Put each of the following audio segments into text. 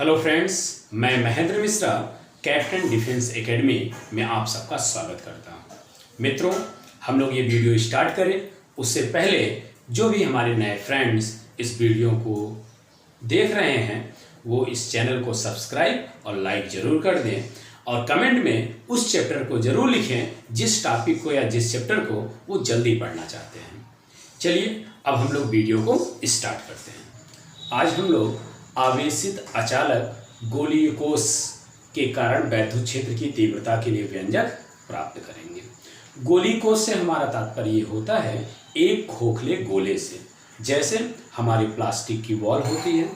Hello friends, मैं Mahendra Mishra captain defence academy में आप सबका स्वागत करता हूं। मित्रों, हम लोग ये वीडियो स्टार्ट करें उससे पहले जो भी हमारे नए फ्रेंड्स इस वीडियो को देख रहे हैं वो इस चैनल को सब्सक्राइब और लाइक ज़रूर कर दें और कमेंट में उस चैप्टर को ज़रूर लिखें जिस टॉपिक को या जिस चैप्टर को वो जल्दी पढ़ना चाहते हैं। चलिए अब हम लोग वीडियो को स्टार्ट करते हैं। आज हम लोग आवेशित अचालक गोलीय कोष के कारण वैद्युत क्षेत्र की तीव्रता के लिए व्यंजक प्राप्त करेंगे। गोलीय कोष से हमारा तात्पर्य ये होता है एक खोखले गोले से, जैसे हमारी प्लास्टिक की बॉल होती है,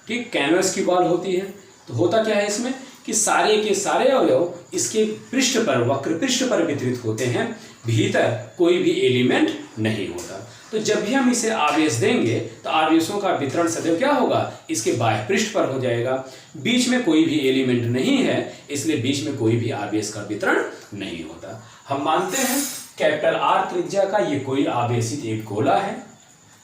ठीक, कैनवस की बॉल होती है। तो होता क्या है इसमें कि सारे के सारे अवयव इसके पृष्ठ पर, वक्र पृष्ठ पर वितरित होते हैं, भीतर कोई भी एलिमेंट नहीं होता। तो जब भी हम इसे आवेश देंगे तो आवेशों का वितरण सदैव क्या होगा, इसके बाह्य पृष्ठ पर हो जाएगा। बीच में कोई भी एलिमेंट नहीं है, इसलिए बीच में कोई भी आवेश का वितरण नहीं होता। हम मानते हैं कैपिटल आर त्रिज्या का ये कोई आवेशित एक गोला है,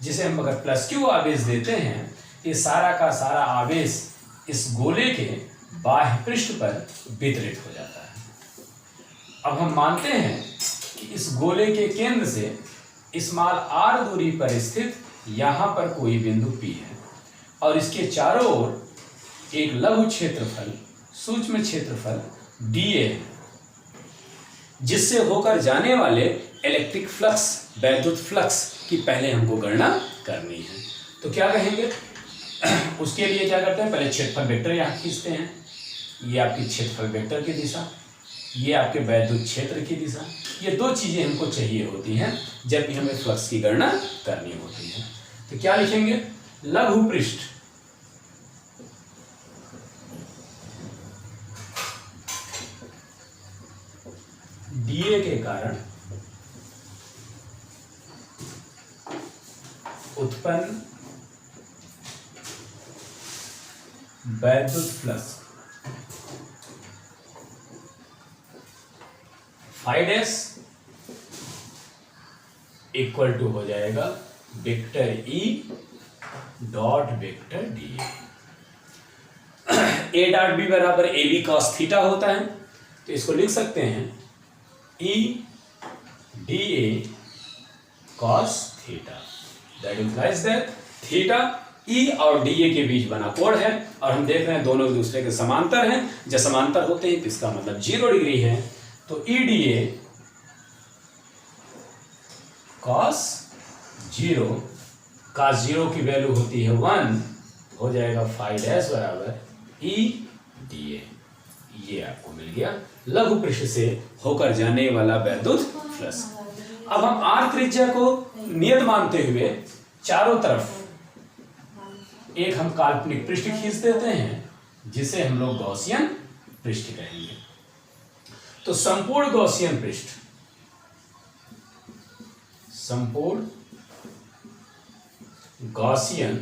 जिसे हम अगर +Q आवेश देते हैं, ये सारा का सारा आवेश इस गोले के बाह्य पृष्ठ पर वितरित हो जाता है। अब हम मानते हैं कि इस गोले के केंद्र से स्मॉल r दूरी पर स्थित यहाँ पर कोई बिंदु P है और इसके चारों ओर एक लघु क्षेत्रफल, सूक्ष्म क्षेत्रफल dA है, जिससे होकर जाने वाले इलेक्ट्रिक फ्लक्स, वैद्युत फ्लक्स की पहले हमको गणना करनी है। तो क्या कहेंगे उसके लिए क्या करते हैं, पहले क्षेत्रफल वेक्टर यहाँ खींचते हैं। ये आपकी क्षेत्रफल वेक्टर की दिशा, ये आपके वैद्युत क्षेत्र की दिशा। ये दो चीज़ें हमको चाहिए होती हैं जब भी हमें फ्लक्स की गणना करनी होती है। तो क्या लिखेंगे, लघु पृष्ठ डीए के कारण उत्पन्न वैद्युत flux phi dash equal to हो जाएगा vector E dot vector D A dot B बराबर ए बी कॉस थीटा होता है। तो इसको लिख सकते हैं E D A cos theta. That implies that theta E और डी ए के बीच बना कोण है और हम देख रहे हैं दोनों एक दूसरे के समांतर हैं। जब समांतर होते हैं तो इसका मतलब 0 डिग्री है। तो ई डी ए कॉस 0 का 0 की वैल्यू होती है 1, हो जाएगा फाई डैश बराबर ई डी ए। ये आपको मिल गया लघु पृष्ठ से होकर जाने वाला वैद्युत फ्लक्स। अब हम आर त्रिज्या को नियत मानते हुए चारों तरफ एक हम काल्पनिक पृष्ठ खींच देते हैं, जिसे हम लोग गॉसियन पृष्ठ कहेंगे। तो संपूर्ण गॉसियन पृष्ठ, संपूर्ण गॉसियन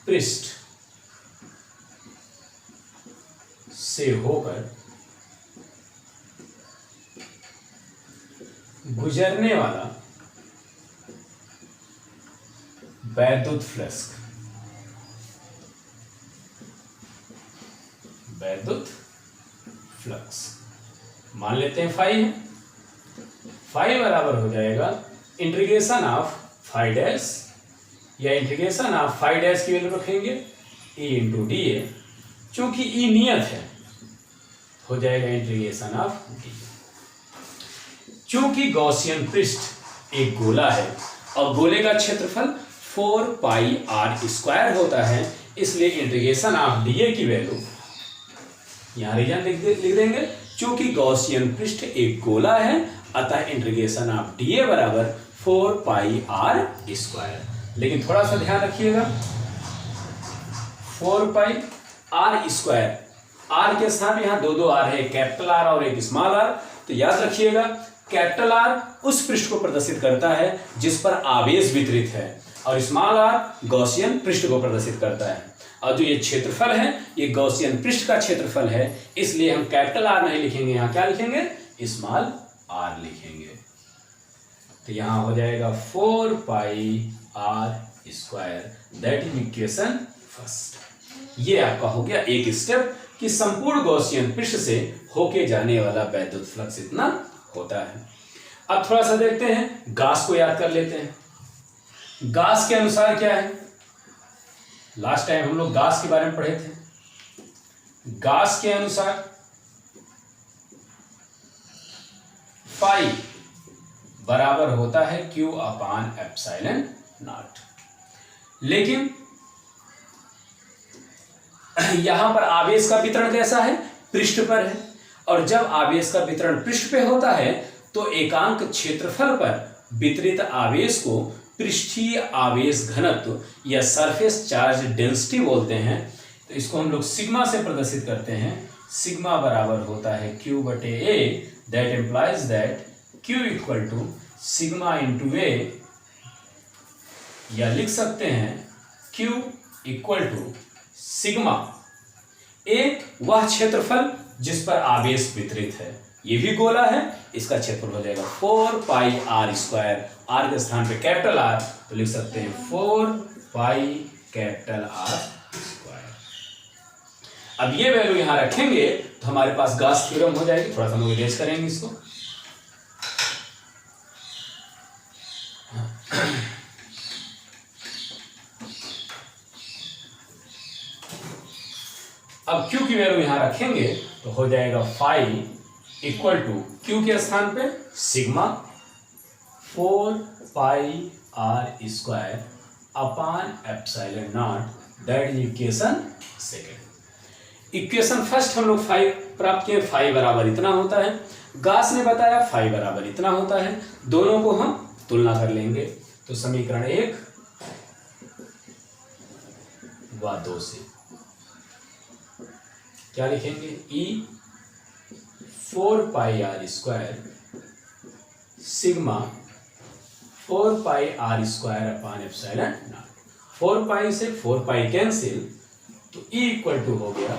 पृष्ठ से होकर गुजरने वाला वैद्युत फ्लक्स, वैद्युत फ्लक्स मान लेते हैं फाई है। फाई बराबर हो जाएगा इंटीग्रेशन ऑफ फाई डैश, या इंटीग्रेशन ऑफ फाई डैश की वैल्यू रखेंगे ई इंटू डी ए, चूंकि ई नियत है हो जाएगा इंटीग्रेशन ऑफ डी। चूंकि गॉसियन पृष्ठ एक गोला है और गोले का क्षेत्रफल 4 पाई आर स्क्वायर होता है, इसलिए इंटीग्रेशन ऑफ डी ए की वैल्यू यहाँ रीजन लिख देंगे। चूंकि गॉसियन पृष्ठ एक गोला है अतः इंटीग्रेशन ऑफ डी ए बराबर 4 पाई आर स्क्वायर। लेकिन थोड़ा सा ध्यान रखिएगा, 4 पाई आर स्क्वायर, आर के साथ यहाँ दो आर है, कैपिटल आर और एक स्मॉल आर। तो याद रखिएगा कैपिटल आर उस पृष्ठ को प्रदर्शित करता है जिस पर आवेश वितरित है और स्मॉल आर गॉसियन पृष्ठ को प्रदर्शित करता है। और जो ये क्षेत्रफल है ये गॉसियन पृष्ठ का क्षेत्रफल है, इसलिए हम कैपिटल आर नहीं लिखेंगे, यहाँ क्या लिखेंगे, स्मॉल आर लिखेंगे। तो यहाँ हो जाएगा 4 pi are square, that is equation first. ये आपका हो गया एक स्टेप कि संपूर्ण गॉसियन पृष्ठ से होके जाने वाला वैद्युत फ्लक्स इतना होता है। अब थोड़ा सा देखते हैं, गॉस को याद कर लेते हैं। गॉस के अनुसार क्या है, लास्ट टाइम हम लोग गॉस के बारे में पढ़े थे। गॉस के अनुसार फाई बराबर होता है Q अपान एप्सिलॉन नॉट। लेकिन यहां पर आवेश का वितरण कैसा है, पृष्ठ पर है, और जब आवेश का वितरण पृष्ठ पे होता है तो एकांक क्षेत्रफल पर वितरित आवेश को पृष्ठीय आवेश घनत्व या सरफेस चार्ज डेंसिटी बोलते हैं। तो इसको हम लोग सिग्मा से प्रदर्शित करते हैं। सिग्मा बराबर होता है Q बटे A, that implies that Q equal to sigma into A, या लिख सकते हैं Q equal to sigma A, वह क्षेत्रफल जिस पर आवेश वितरित है। ये भी गोला है, इसका क्षेत्रफल हो जाएगा 4 पाई आर स्क्वायर। आर के स्थान पे कैपिटल आर, तो लिख सकते हैं 4 पाई कैपिटल आर स्क्वायर। अब ये वैल्यू यहां रखेंगे तो हमारे पास गॉस थ्योरम हो जाएगी। थोड़ा सा हम लोग इरेज करेंगे इसको। अब Q की वैल्यू यहां रखेंगे तो हो जाएगा फाई इक्वल टू Q के स्थान पे sigma 4 pi are square upon epsilon naught, that is equation second. Equation first हम लोग फाई प्राप्त किए, फाई बराबर इतना होता है। गॉस ने बताया फाई बराबर इतना होता है। दोनों को हम तुलना कर लेंगे, तो समीकरण 1 व 2 से क्या लिखेंगे, E 4 pi are square sigma 4 pi are square upon epsilon naught. 4 pi से 4 पाई कैंसिल, तो E इक्वल टू हो गया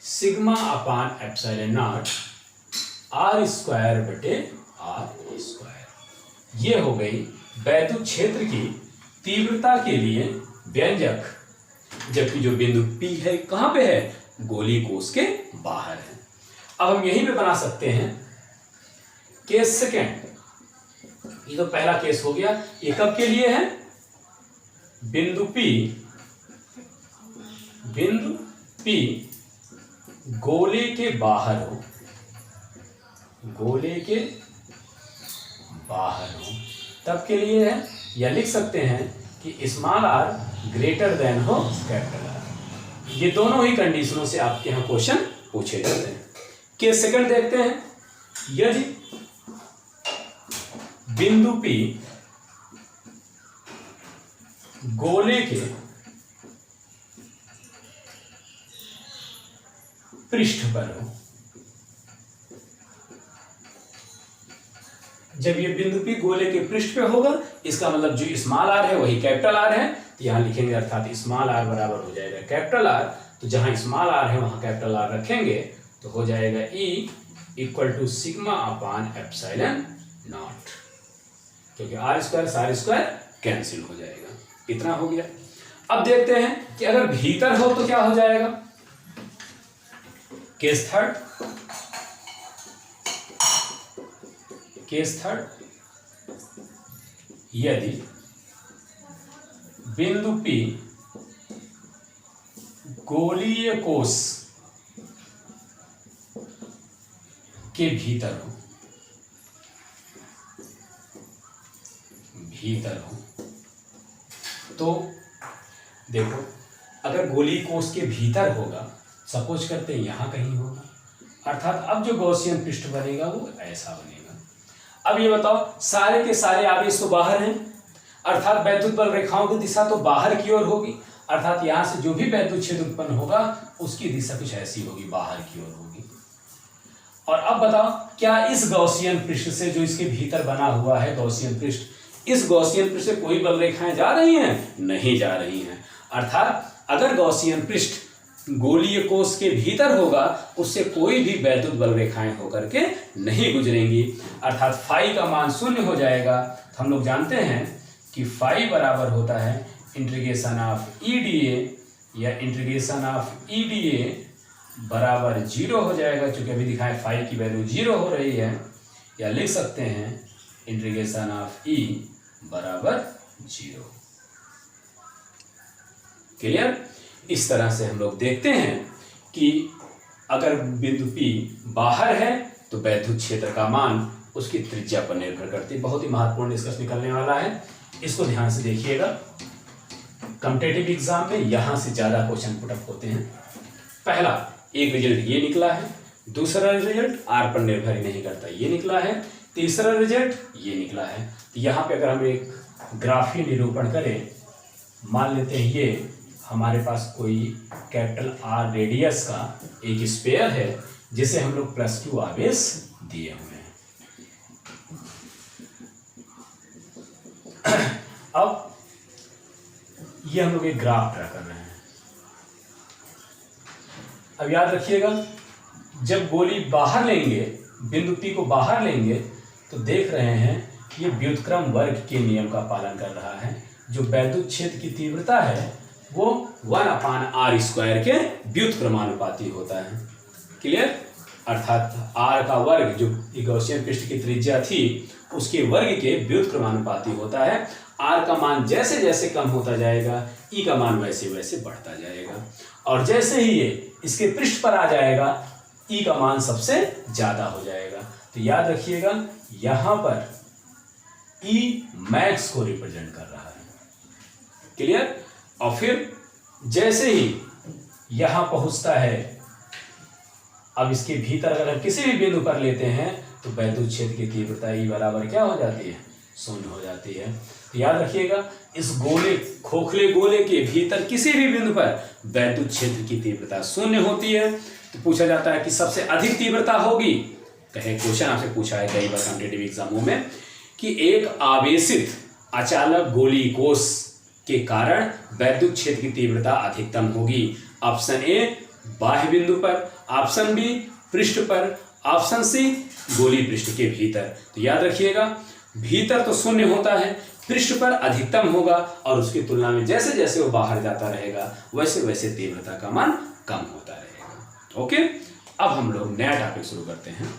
sigma upon epsilon naught r square बटे आर स्क्वायर। ये हो गई वैद्युत क्षेत्र की तीव्रता के लिए व्यंजक, जबकि जो बिंदु P है कहां पे है, गोली कोश के बाहर है। अब हम यहीं पे बना सकते हैं केस सेकेंड। ये तो पहला केस हो गया। ये कब के लिए है, बिंदु P गोले के बाहर हो, गोले के बाहर हो तब के लिए है। या लिख सकते हैं कि स्मॉल आर ग्रेटर देन हो कैपिटल आर। ये दोनों ही कंडीशनों से आपके यहाँ क्वेश्चन पूछे जाते हैं। केस सेकंड देखते हैं, यदि बिंदु P गोले के पृष्ठ पर हो। जब ये बिंदु P गोले के पृष्ठ पे होगा, इसका मतलब जो स्मॉल आर है वही कैपिटल आर है, तो यहां लिखेंगे अर्थात स्मॉल आर बराबर हो जाएगा कैपिटल आर। तो जहां स्मॉल आर है वहां कैपिटल आर रखेंगे तो हो जाएगा E equal to sigma upon epsilon naught, क्योंकि आर स्क्वायर सार स्क्वायर कैंसिल हो जाएगा। इतना हो गया। अब देखते हैं कि अगर भीतर हो तो क्या हो जाएगा। केस थर्ड, यदि बिंदु P गोलीय कोश के भीतर हो, तो देखो अगर गोली कोश के भीतर होगा, सपोज करते हैं यहां कहीं होगा, अर्थात अब जो गॉसियन पृष्ठ बनेगा वो ऐसा बनेगा। अब ये बताओ, सारे के सारे आवेश तो बाहर हैं, अर्थात वैद्युत बल रेखाओं की दिशा तो बाहर की ओर होगी, अर्थात यहां से जो भी वैद्युत क्षेत्र उत्पन्न होगा उसकी दिशा कुछ ऐसी होगी, बाहर की ओर होगी। और अब बताओ, क्या इस गॉसियन पृष्ठ से, जो इसके भीतर बना हुआ है गॉसियन पृष्ठ, इस गॉसियन पृष्ठ से कोई बल रेखाएं जा रही हैं? नहीं जा रही हैं। अर्थात अगर गॉसियन पृष्ठ गोलीय कोश के भीतर होगा, उससे कोई भी वैद्युत बल रेखाएं होकर के नहीं गुजरेंगी, अर्थात फाई का मान 0 हो जाएगा। तो हम लोग जानते हैं कि फाई बराबर होता है इंटीग्रेशन ऑफ EDA या इंटीग्रेशन ऑफ EDA बराबर 0 हो जाएगा, चूंकि अभी दिखाएं फाई की वैल्यू 0 हो रही है, या लिख सकते हैं इंटीग्रेशन ऑफ E बराबर 0। क्लियर? इस तरह से हम लोग देखते हैं कि अगर बिंदु P बाहर है तो वैद्युत क्षेत्र का मान उसकी त्रिज्या पर निर्भर करती है। बहुत ही महत्वपूर्ण निष्कर्ष निकलने वाला है, इसको ध्यान से देखिएगा। कॉम्पिटिटिव एग्जाम में यहां से ज्यादा क्वेश्चन पुटअप होते हैं। पहला एक रिजल्ट ये निकला है, दूसरा रिजल्ट R पर निर्भर ही नहीं करता, ये निकला है, तीसरा रिजल्ट ये निकला है। तो यहाँ पे अगर हम एक ग्राफीय निरूपण करें, मान लेते हैं ये हमारे पास कोई कैपिटल R रेडियस का एक स्फीयर है जिसे हम लोग +2 आवेश दिए हुए हैं। अब ये हम लोग एक ग्राफ ड्रा कर रहे हैं। अब याद रखिएगा, जब गोली बाहर लेंगे, बिंदु P को बाहर लेंगे, तो देख रहे हैं ये व्युत्क्रम वर्ग के नियम का पालन कर रहा है। जो वैद्युत क्षेत्र की तीव्रता है वो 1/r² के व्युत्क्रमानुपाती होता है। क्लियर? अर्थात r का वर्ग जो गॉसियन पृष्ठ की त्रिज्या थी उसके वर्ग के व्युत्क्रमानुपाती होता है। r का मान जैसे जैसे कम होता जाएगा E का मान वैसे वैसे बढ़ता जाएगा, और जैसे ही ये इसके पृष्ठ पर आ जाएगा E का मान सबसे ज्यादा हो जाएगा। तो याद रखिएगा, यहां पर E मैक्स को रिप्रेजेंट कर रहा है। क्लियर? और फिर जैसे ही यहां पहुंचता है, अब इसके भीतर अगर हम किसी भी बिंदु पर लेते हैं तो वैद्युत क्षेत्र की तीव्रता E बराबर क्या हो जाती है? 0 हो जाती है। तो याद रखिएगा, इस गोले खोखले गोले के भीतर किसी भी बिंदु पर वैद्युत क्षेत्र की तीव्रता 0 होती है। तो पूछा जाता है कि सबसे अधिक तीव्रता होगी, कहे क्वेश्चन आपसे पूछा है कई बार कॉम्पिटिटिव एग्जामों में, कि एक आवेशित अचालक गोली कोष के कारण वैद्युत क्षेत्र की तीव्रता अधिकतम होगी। ऑप्शन ए बाह्य बिंदु पर, ऑप्शन बी पृष्ठ पर, ऑप्शन सी गोली पृष्ठ के भीतर। तो याद रखिएगा, भीतर तो 0 होता है, पृष्ठ पर अधिकतम होगा, और उसकी तुलना में जैसे जैसे वो बाहर जाता रहेगा वैसे वैसे तीव्रता का मान कम होता रहेगा। ओके, अब हम लोग नया टॉपिक शुरू करते हैं।